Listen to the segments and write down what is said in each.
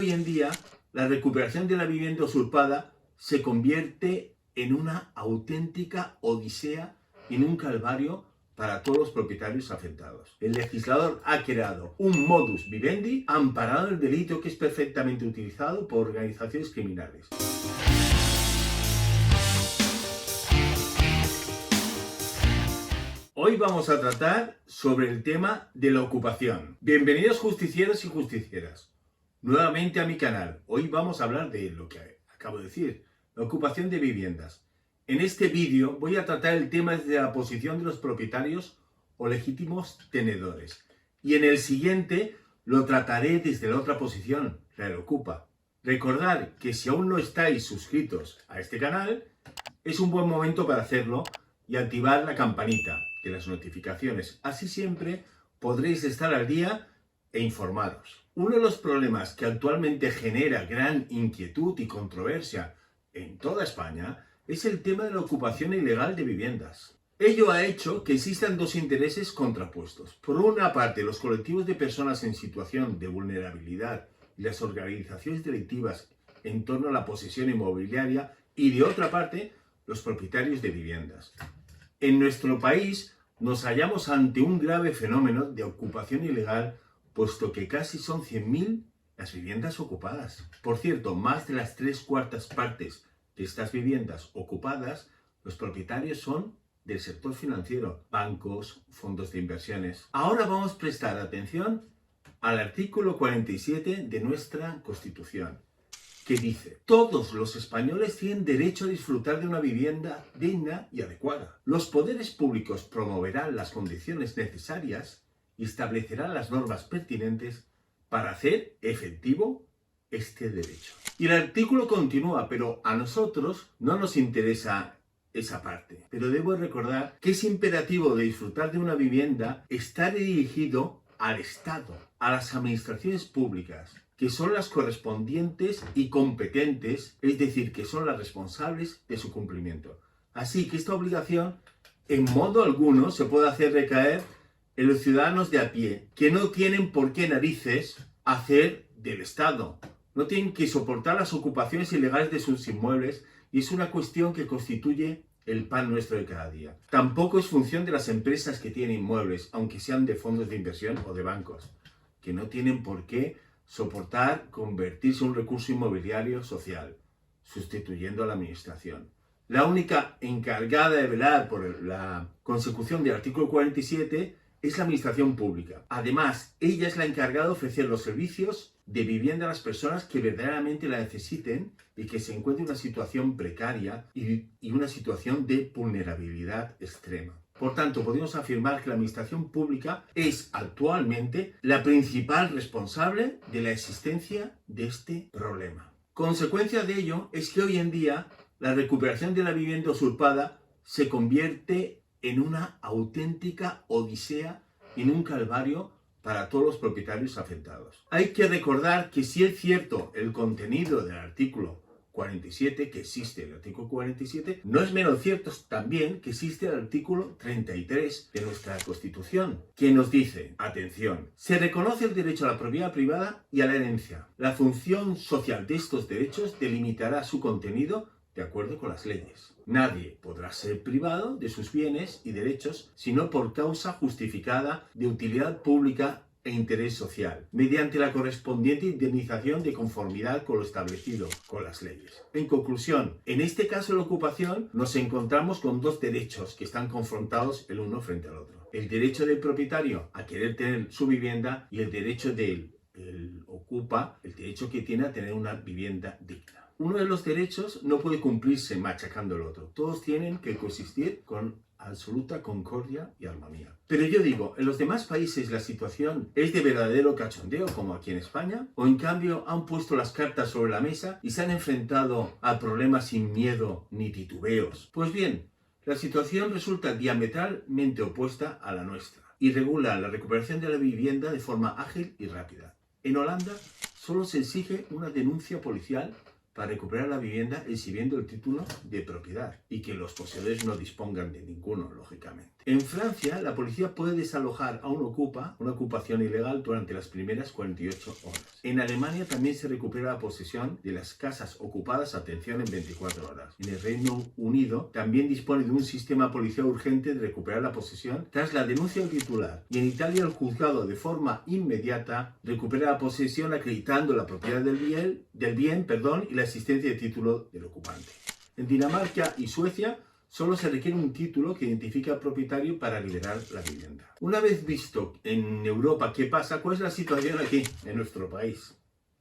Hoy en día, la recuperación de la vivienda usurpada se convierte en una auténtica odisea y en un calvario para todos los propietarios afectados. El legislador ha creado un modus vivendi amparado en el delito que es perfectamente utilizado por organizaciones criminales. Hoy vamos a tratar sobre el tema de la ocupación. Bienvenidos justicieros y justicieras nuevamente a mi canal. Hoy vamos a hablar de lo que acabo de decir, la ocupación de viviendas. En este vídeo voy a tratar el tema desde la posición de los propietarios o legítimos tenedores. Y en el siguiente lo trataré desde la otra posición, la del ocupa. Recordad que si aún no estáis suscritos a este canal, es un buen momento para hacerlo y activar la campanita de las notificaciones. Así siempre podréis estar al día e informaros. Uno de los problemas que actualmente genera gran inquietud y controversia en toda España es el tema de la ocupación ilegal de viviendas. Ello ha hecho que existan dos intereses contrapuestos. Por una parte, los colectivos de personas en situación de vulnerabilidad y las organizaciones delictivas en torno a la posesión inmobiliaria, y de otra parte, los propietarios de viviendas. En nuestro país nos hallamos ante un grave fenómeno de ocupación ilegal, puesto que casi son 100.000 las viviendas ocupadas. Por cierto, más de las 3/4 partes de estas viviendas ocupadas, los propietarios son del sector financiero, bancos, fondos de inversiones. Ahora vamos a prestar atención al artículo 47 de nuestra Constitución, que dice: todos los españoles tienen derecho a disfrutar de una vivienda digna y adecuada. Los poderes públicos promoverán las condiciones necesarias y establecerán las normas pertinentes para hacer efectivo este derecho. Y el artículo continúa, pero a nosotros no nos interesa esa parte. Pero debo recordar que ese imperativo de disfrutar de una vivienda está dirigido al Estado, a las administraciones públicas, que son las correspondientes y competentes, es decir, que son las responsables de su cumplimiento. Así que esta obligación en modo alguno se puede hacer recaer en los ciudadanos de a pie, que no tienen por qué narices hacer del Estado. No tienen que soportar las ocupaciones ilegales de sus inmuebles, y es una cuestión que constituye el pan nuestro de cada día. Tampoco es función de las empresas que tienen inmuebles, aunque sean de fondos de inversión o de bancos, que no tienen por qué soportar convertirse en un recurso inmobiliario social, sustituyendo a la administración. La única encargada de velar por la consecución del artículo 47 es la administración pública. Además, ella es la encargada de ofrecer los servicios de vivienda a las personas que verdaderamente la necesiten y que se encuentren en una situación precaria y una situación de vulnerabilidad extrema. Por tanto, podemos afirmar que la administración pública es actualmente la principal responsable de la existencia de este problema. Consecuencia de ello es que hoy en día la recuperación de la vivienda usurpada se convierte en una auténtica odisea y en un calvario para todos los propietarios afectados. Hay que recordar que si es cierto el contenido del artículo 47, que existe el artículo 47, no es menos cierto también que existe el artículo 33 de nuestra Constitución, que nos dice, atención, se reconoce el derecho a la propiedad privada y a la herencia. La función social de estos derechos delimitará su contenido de acuerdo con las leyes. Nadie podrá ser privado de sus bienes y derechos sino por causa justificada de utilidad pública e interés social, mediante la correspondiente indemnización de conformidad con lo establecido con las leyes. En conclusión, en este caso de la ocupación nos encontramos con dos derechos que están confrontados el uno frente al otro. El derecho del propietario a querer tener su vivienda y el derecho del ocupa, el derecho que tiene a tener una vivienda digna. Uno de los derechos no puede cumplirse machacando el otro. Todos tienen que coexistir con absoluta concordia y armonía. Pero yo digo, en los demás países la situación es de verdadero cachondeo, como aquí en España, o en cambio han puesto las cartas sobre la mesa y se han enfrentado a problemas sin miedo ni titubeos. Pues bien, la situación resulta diametralmente opuesta a la nuestra y regula la recuperación de la vivienda de forma ágil y rápida. En Holanda solo se exige una denuncia policial para recuperar la vivienda exhibiendo el título de propiedad y que los poseedores no dispongan de ninguno, lógicamente. En Francia, la policía puede desalojar a un ocupa, una ocupación ilegal, durante las primeras 48 horas. En Alemania también se recupera la posesión de las casas ocupadas, atención, en 24 horas. En el Reino Unido también dispone de un sistema policial urgente de recuperar la posesión tras la denuncia del titular. Y en Italia el juzgado de forma inmediata recupera la posesión acreditando la propiedad del bien, y la existencia de título del ocupante. En Dinamarca y Suecia solo se requiere un título que identifique al propietario para liberar la vivienda. Una vez visto en Europa qué pasa, ¿cuál es la situación aquí, en nuestro país?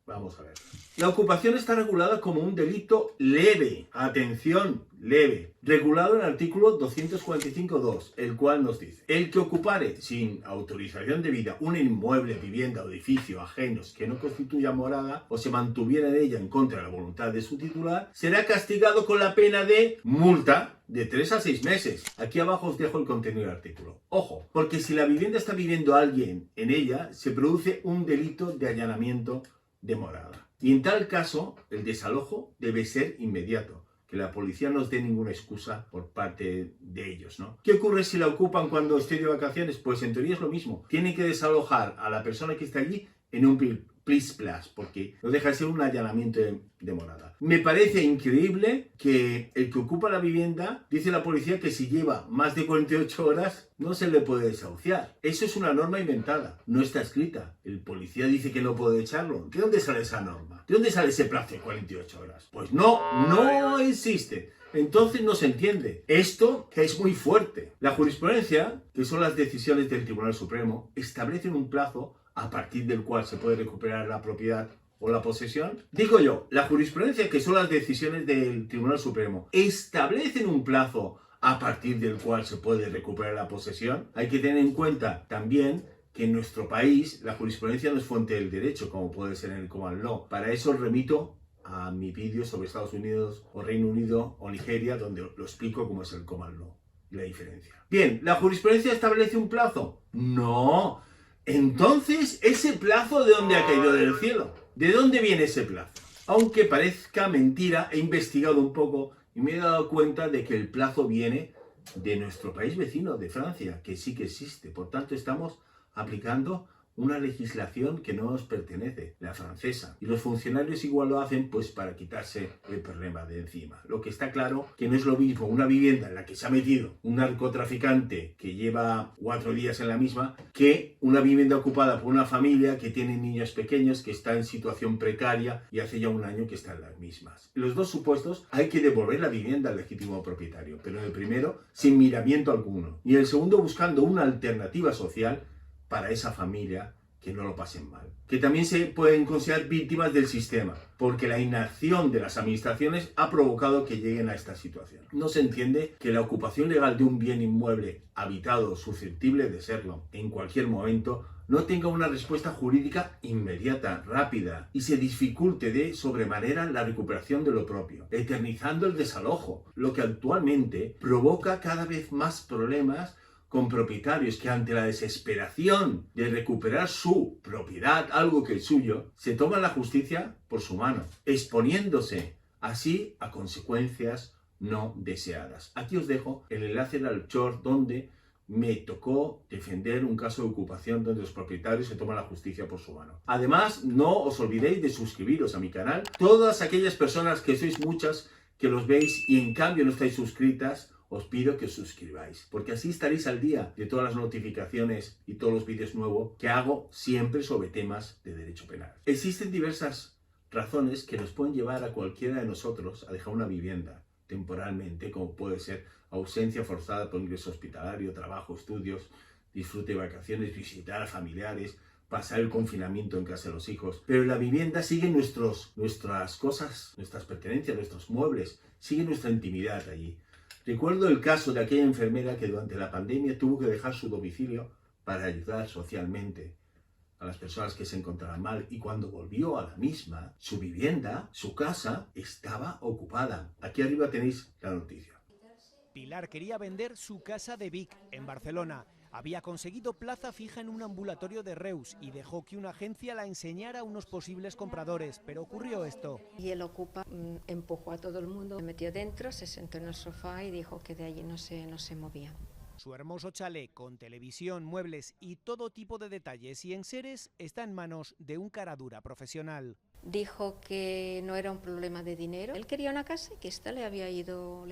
Vamos a ver. La ocupación está regulada como un delito leve. Atención, leve. Regulado en el artículo 245.2, el cual nos dice: el que ocupare sin autorización debida un inmueble, vivienda o edificio ajenos que no constituya morada o se mantuviera en ella en contra de la voluntad de su titular, será castigado con la pena de multa de 3 a 6 meses. Aquí abajo os dejo el contenido del artículo. Ojo, porque si la vivienda está viviendo alguien en ella, se produce un delito de allanamiento de morada. Y en tal caso, el desalojo debe ser inmediato, que la policía no nos dé ninguna excusa por parte de ellos, ¿no? ¿Qué ocurre si la ocupan cuando esté de vacaciones? Pues en teoría es lo mismo. Tienen que desalojar a la persona que está allí en un plis-plas, porque no deja de ser un allanamiento de morada. Me parece increíble que el que ocupa la vivienda, dice la policía que si lleva más de 48 horas no se le puede desahuciar. Eso es una norma inventada, no está escrita. El policía dice que no puede echarlo. ¿De dónde sale esa norma? ¿De dónde sale ese plazo de 48 horas? Pues no existe. Entonces no se entiende. Esto que es muy fuerte. La jurisprudencia, que son las decisiones del Tribunal Supremo, establecen un plazo a partir del cual se puede recuperar la propiedad o la posesión. Digo yo, la jurisprudencia, que son las decisiones del Tribunal Supremo, establecen un plazo a partir del cual se puede recuperar la posesión. Hay que tener en cuenta también que en nuestro país la jurisprudencia no es fuente del derecho, como puede ser en el Common Law. Para eso os remito a mi vídeo sobre Estados Unidos o Reino Unido o Nigeria, donde lo explico cómo es el Common Law y la diferencia. Bien, ¿la jurisprudencia establece un plazo? No. Entonces, ¿ese plazo de dónde ha caído del cielo? ¿De dónde viene ese plazo? Aunque parezca mentira, he investigado un poco y me he dado cuenta de que el plazo viene de nuestro país vecino, de Francia, que sí que existe. Por tanto, estamos aplicando una legislación que no nos pertenece, la francesa. Y los funcionarios igual lo hacen pues para quitarse el problema de encima. Lo que está claro que no es lo mismo una vivienda en la que se ha metido un narcotraficante que lleva 4 días en la misma, que una vivienda ocupada por una familia que tiene niños pequeños, que está en situación precaria y hace ya un año que está en las mismas. En los dos supuestos hay que devolver la vivienda al legítimo propietario, pero en el primero sin miramiento alguno. Y en el segundo buscando una alternativa social para esa familia, que no lo pasen mal. Que también se pueden considerar víctimas del sistema, porque la inacción de las administraciones ha provocado que lleguen a esta situación. No se entiende que la ocupación legal de un bien inmueble habitado, susceptible de serlo en cualquier momento, no tenga una respuesta jurídica inmediata, rápida, y se dificulte de sobremanera la recuperación de lo propio, eternizando el desalojo, lo que actualmente provoca cada vez más problemas con propietarios que ante la desesperación de recuperar su propiedad, algo que es suyo, se toman la justicia por su mano, exponiéndose así a consecuencias no deseadas. Aquí os dejo el enlace al short donde me tocó defender un caso de ocupación donde los propietarios se toman la justicia por su mano. Además, no os olvidéis de suscribiros a mi canal. Todas aquellas personas, que sois muchas, que los veis y en cambio no estáis suscritas, os pido que os suscribáis, porque así estaréis al día de todas las notificaciones y todos los vídeos nuevos que hago siempre sobre temas de derecho penal. Existen diversas razones que nos pueden llevar a cualquiera de nosotros a dejar una vivienda temporalmente, como puede ser ausencia forzada por ingreso hospitalario, trabajo, estudios, disfrute de vacaciones, visitar a familiares, pasar el confinamiento en casa de los hijos. Pero la vivienda sigue nuestras cosas, nuestras pertenencias, nuestros muebles, sigue nuestra intimidad allí. Recuerdo el caso de aquella enfermera que durante la pandemia tuvo que dejar su domicilio para ayudar socialmente a las personas que se encontraban mal, y cuando volvió a la misma, su vivienda, su casa, estaba ocupada. Aquí arriba tenéis la noticia. Pilar quería vender su casa de Vic, en Barcelona. Había conseguido plaza fija en un ambulatorio de Reus y dejó que una agencia la enseñara a unos posibles compradores, pero ocurrió esto. Y el ocupa empujó a todo el mundo, se metió dentro, se sentó en el sofá y dijo que de allí no se movía. Su hermoso chalet con televisión, muebles y todo tipo de detalles y enseres está en manos de un caradura profesional. Dijo que no era un problema de dinero. Él quería una casa y que esta le había ido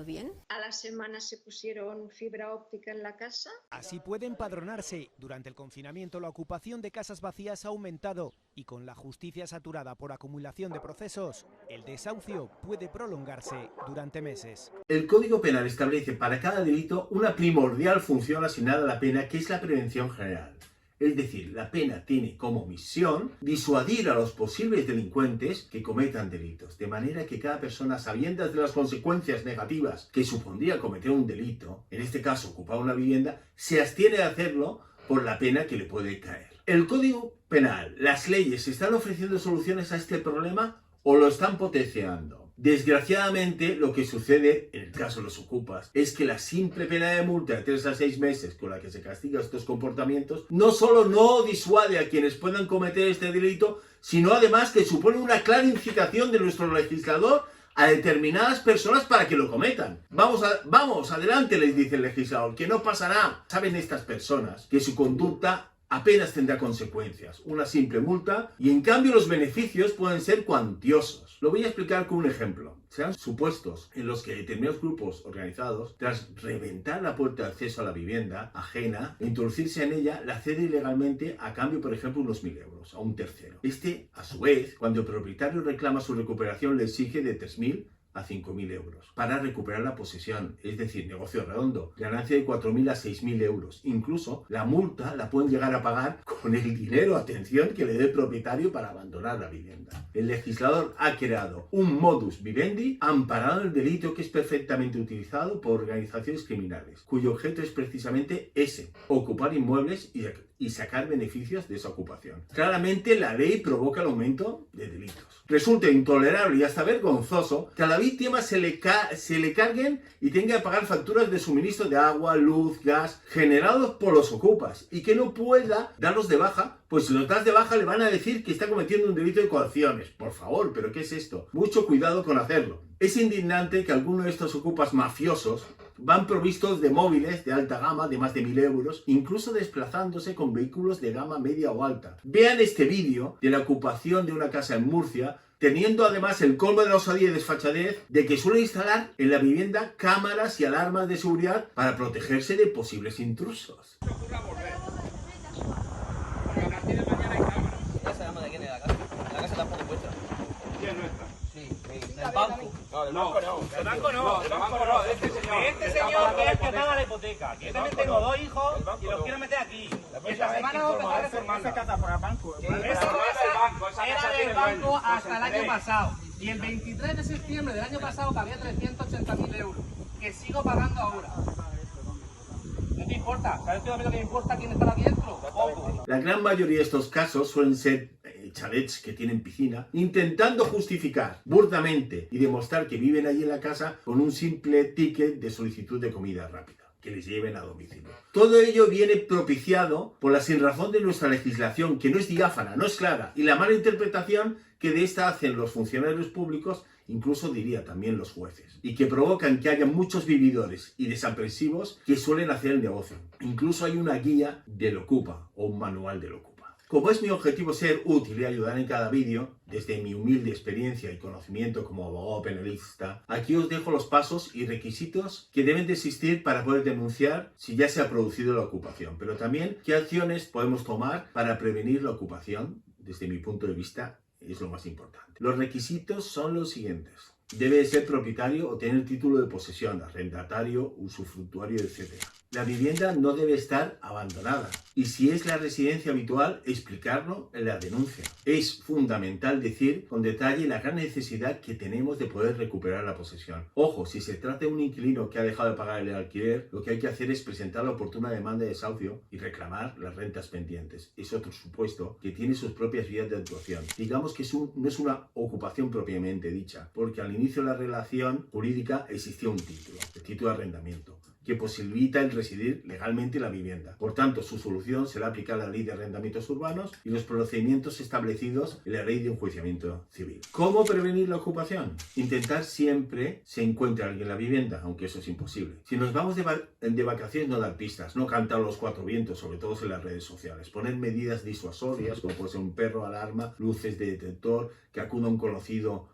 bien. A la semana se pusieron fibra óptica en la casa. Así puede empadronarse. Durante el confinamiento la ocupación de casas vacías ha aumentado y con la justicia saturada por acumulación de procesos, el desahucio puede prolongarse durante meses. El Código Penal establece para cada delito una primordial función asignada a la pena, que es la prevención general. Es decir, la pena tiene como misión disuadir a los posibles delincuentes que cometan delitos, de manera que cada persona, sabiendo de las consecuencias negativas que supondría cometer un delito, en este caso ocupar una vivienda, se abstiene de hacerlo por la pena que le puede caer. ¿El Código Penal, las leyes, están ofreciendo soluciones a este problema o lo están potenciando? Desgraciadamente, lo que sucede en el caso de los ocupas es que la simple pena de multa de 3 a 6 meses con la que se castiga estos comportamientos no solo no disuade a quienes puedan cometer este delito, sino además que supone una clara incitación de nuestro legislador a determinadas personas para que lo cometan. Vamos, adelante, les dice el legislador, que no pasará. Saben estas personas que su conducta apenas tendrá consecuencias, una simple multa, y en cambio los beneficios pueden ser cuantiosos. Lo voy a explicar con un ejemplo. Serán supuestos en los que determinados grupos organizados, tras reventar la puerta de acceso a la vivienda ajena e introducirse en ella, la cede ilegalmente a cambio, por ejemplo, unos 1.000 euros a un tercero. Este, a su vez, cuando el propietario reclama su recuperación, le exige de 3.000 a 5.000 euros para recuperar la posesión, es decir, negocio redondo, ganancia de 4.000 a 6.000 euros. Incluso la multa la pueden llegar a pagar con el dinero, atención, que le dé el propietario para abandonar la vivienda. El legislador ha creado un modus vivendi amparado en el delito que es perfectamente utilizado por organizaciones criminales, cuyo objeto es precisamente ese: ocupar inmuebles y sacar beneficios de esa ocupación. Claramente la ley provoca el aumento de delitos. Resulta intolerable y hasta vergonzoso que a la víctima se le carguen y tenga que pagar facturas de suministro de agua, luz, gas, generados por los ocupas, y que no pueda darlos de baja, pues si los das de baja le van a decir que está cometiendo un delito de coacciones. Por favor, ¿pero qué es esto? Mucho cuidado con hacerlo. Es indignante que algunos de estos ocupas mafiosos van provistos de móviles de alta gama de más de 1.000 euros, incluso desplazándose con vehículos de gama media o alta. Vean este vídeo de la ocupación de una casa en Murcia, teniendo además el colmo de la osadía y desfachatez de que suele instalar en la vivienda cámaras y alarmas de seguridad para protegerse de posibles intrusos. El banco. No, el banco no. El banco no. El banco no. Este señor que es el que paga la hipoteca. Yo también tengo 2 hijos y los quiero meter aquí. Esta semana vamos a empezar a reformar esa casa por el banco. Esa casa era del banco hasta el año pasado. Y el 23 de septiembre del año pasado cabía 380.000 euros. Que sigo pagando ahora. No te importa. ¿Sabes tú a mí lo que me importa quién está aquí dentro? Poco. La gran mayoría de estos casos suelen ser chalets que tienen piscina, intentando justificar burdamente y demostrar que viven allí en la casa con un simple ticket de solicitud de comida rápida que les lleven a domicilio. Todo ello viene propiciado por la sinrazón de nuestra legislación, que no es diáfana, no es clara, y la mala interpretación que de esta hacen los funcionarios públicos, incluso diría también los jueces, y que provocan que haya muchos vividores y desaprensivos que suelen hacer el negocio. Incluso hay una guía del ocupa o un manual del ocupa. Como es mi objetivo ser útil y ayudar en cada vídeo, desde mi humilde experiencia y conocimiento como abogado penalista, aquí os dejo los pasos y requisitos que deben de existir para poder denunciar si ya se ha producido la ocupación, pero también qué acciones podemos tomar para prevenir la ocupación. Desde mi punto de vista es lo más importante. Los requisitos son los siguientes. Debe ser propietario o tener título de posesión, arrendatario, usufructuario, etc. La vivienda no debe estar abandonada. Y si es la residencia habitual, explicarlo en la denuncia. Es fundamental decir con detalle la gran necesidad que tenemos de poder recuperar la posesión. Ojo, si se trata de un inquilino que ha dejado de pagar el alquiler, lo que hay que hacer es presentar la oportuna demanda de desahucio y reclamar las rentas pendientes. Es otro supuesto que tiene sus propias vías de actuación. Digamos que no es una ocupación propiamente dicha, porque al inicio de la relación jurídica existía un título, el título de arrendamiento. que posibilita el residir legalmente en la vivienda. Por tanto, su solución será aplicar la Ley de Arrendamientos Urbanos y los procedimientos establecidos en la Ley de Enjuiciamiento Civil. ¿Cómo prevenir la ocupación? Intentar siempre se encuentre alguien en la vivienda, aunque eso es imposible. Si nos vamos de vacaciones, no dar pistas, no cantar los cuatro vientos, sobre todo en las redes sociales. Poner medidas disuasorias, como puede ser un perro, alarma, luces de detector, que acuda un conocido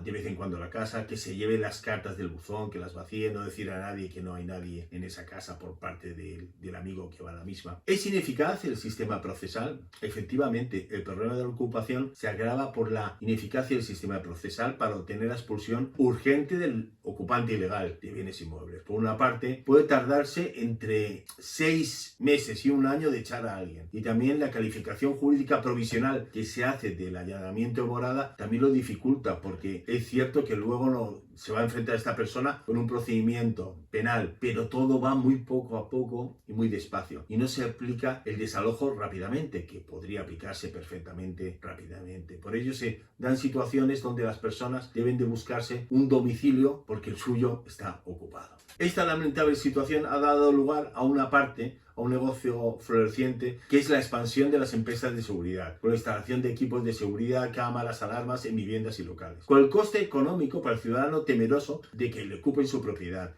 de vez en cuando a la casa, que se lleve las cartas del buzón, que las vacíe, no decir a nadie que no hay nadie en esa casa por parte del amigo que va a la misma. ¿Es ineficaz el sistema procesal? Efectivamente, el problema de la ocupación se agrava por la ineficacia del sistema procesal para obtener la expulsión urgente del ocupante ilegal de bienes inmuebles. Por una parte, puede tardarse entre 6 meses y un año de echar a alguien. Y también la calificación jurídica provisional que se hace del allanamiento de morada también lo dificulta, porque es cierto que luego no se va a enfrentar a esta persona con un procedimiento penal, pero todo va muy poco a poco y muy despacio, y no se aplica el desalojo rápidamente, que podría aplicarse perfectamente rápidamente. Por ello se dan situaciones donde las personas deben de buscarse un domicilio porque el suyo está ocupado. Esta lamentable situación ha dado lugar a un negocio floreciente, que es la expansión de las empresas de seguridad, con la instalación de equipos de seguridad, cámaras, alarmas en viviendas y locales, con el coste económico para el ciudadano temeroso de que le ocupen su propiedad.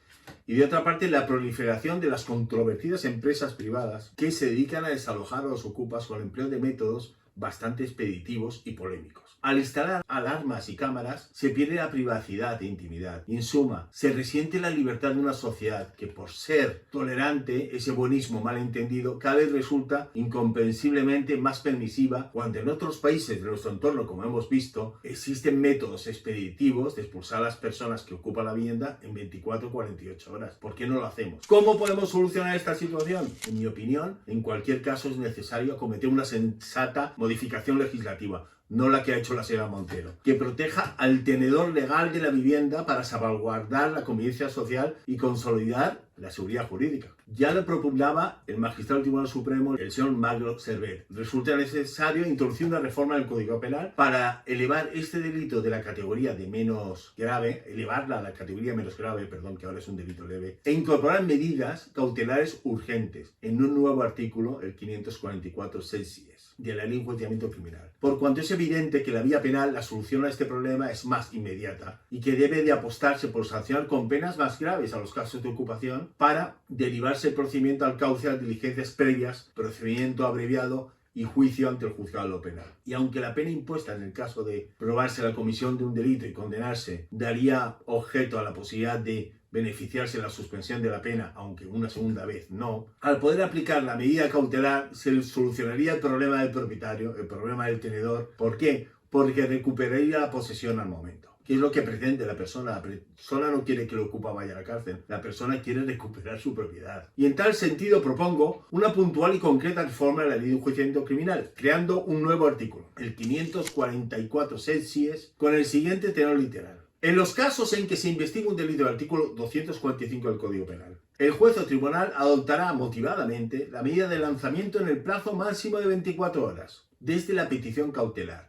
Y de otra parte, la proliferación de las controvertidas empresas privadas que se dedican a desalojar a los ocupas con el empleo de métodos bastante expeditivos y polémicos. Al instalar alarmas y cámaras se pierde la privacidad e intimidad, y en suma se resiente la libertad de una sociedad que, por ser tolerante, ese buenismo malentendido cada vez resulta incomprensiblemente más permisiva, cuando en otros países de nuestro entorno, como hemos visto, existen métodos expeditivos de expulsar a las personas que ocupan la vivienda en 24 o 48 horas. ¿Por qué no lo hacemos? ¿Cómo podemos solucionar esta situación? En mi opinión, en cualquier caso es necesario acometer una sensata modificación legislativa, no la que ha hecho la señora Montero, que proteja al tenedor legal de la vivienda para salvaguardar la convivencia social y consolidar la seguridad jurídica. Ya lo propugnaba el magistrado del Tribunal Supremo, el señor Magro Servet. Resulta necesario introducir una reforma del Código Penal para elevar este delito de la categoría de menos grave, elevarla a la categoría menos grave, que ahora es un delito leve, e incorporar medidas cautelares urgentes en un nuevo artículo, el 544 6 de la Ley de Enjuiciamiento Criminal. Por cuanto es evidente que la vía penal, la solución a este problema es más inmediata y que debe de apostarse por sancionar con penas más graves a los casos de ocupación para derivarse el procedimiento al cauce de las diligencias previas, procedimiento abreviado y juicio ante el juzgado de lo penal. Y aunque la pena impuesta en el caso de probarse la comisión de un delito y condenarse daría objeto a la posibilidad de beneficiarse de la suspensión de la pena, aunque una segunda vez no, al poder aplicar la medida cautelar se solucionaría el problema del propietario, el problema del tenedor. ¿Por qué? Porque recuperaría la posesión al momento. ¿Qué es lo que pretende la persona? La persona no quiere que el ocupa vaya a la cárcel, la persona quiere recuperar su propiedad. Y en tal sentido propongo una puntual y concreta reforma de la Ley de Enjuiciamiento Criminal, creando un nuevo artículo, el 544 sexies, con el siguiente tenor literal. En los casos en que se investiga un delito del artículo 245 del Código Penal, el juez o tribunal adoptará motivadamente la medida de lanzamiento en el plazo máximo de 24 horas, desde la petición cautelar,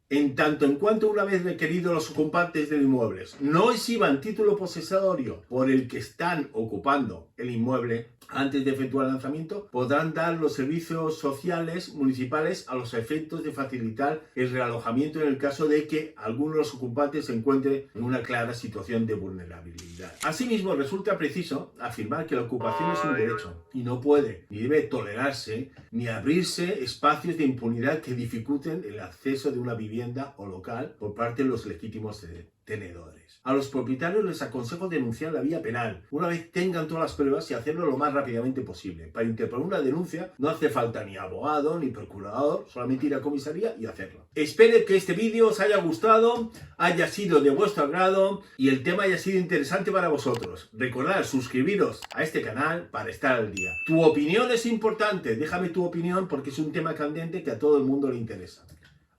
en tanto en cuanto, una vez requeridos los ocupantes del inmueble no exhiban título posesorio por el que están ocupando el inmueble antes de efectuar el lanzamiento, podrán dar los servicios sociales municipales a los efectos de facilitar el realojamiento en el caso de que alguno de los ocupantes se encuentre en una clara situación de vulnerabilidad. Asimismo, resulta preciso afirmar que la ocupación es un derecho y no puede ni debe tolerarse ni abrirse espacios de impunidad que dificulten el acceso de una vivienda o local por parte de los legítimos tenedores. A los propietarios les aconsejo denunciar la vía penal una vez tengan todas las pruebas y hacerlo lo más rápidamente posible. Para interponer una denuncia no hace falta ni abogado ni procurador, solamente ir a comisaría y hacerlo. Espero que este vídeo os haya gustado, haya sido de vuestro agrado y el tema haya sido interesante para vosotros. Recordad suscribiros a este canal para estar al día. Tu opinión es importante, déjame tu opinión porque es un tema candente que a todo el mundo le interesa.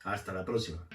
Hasta la próxima.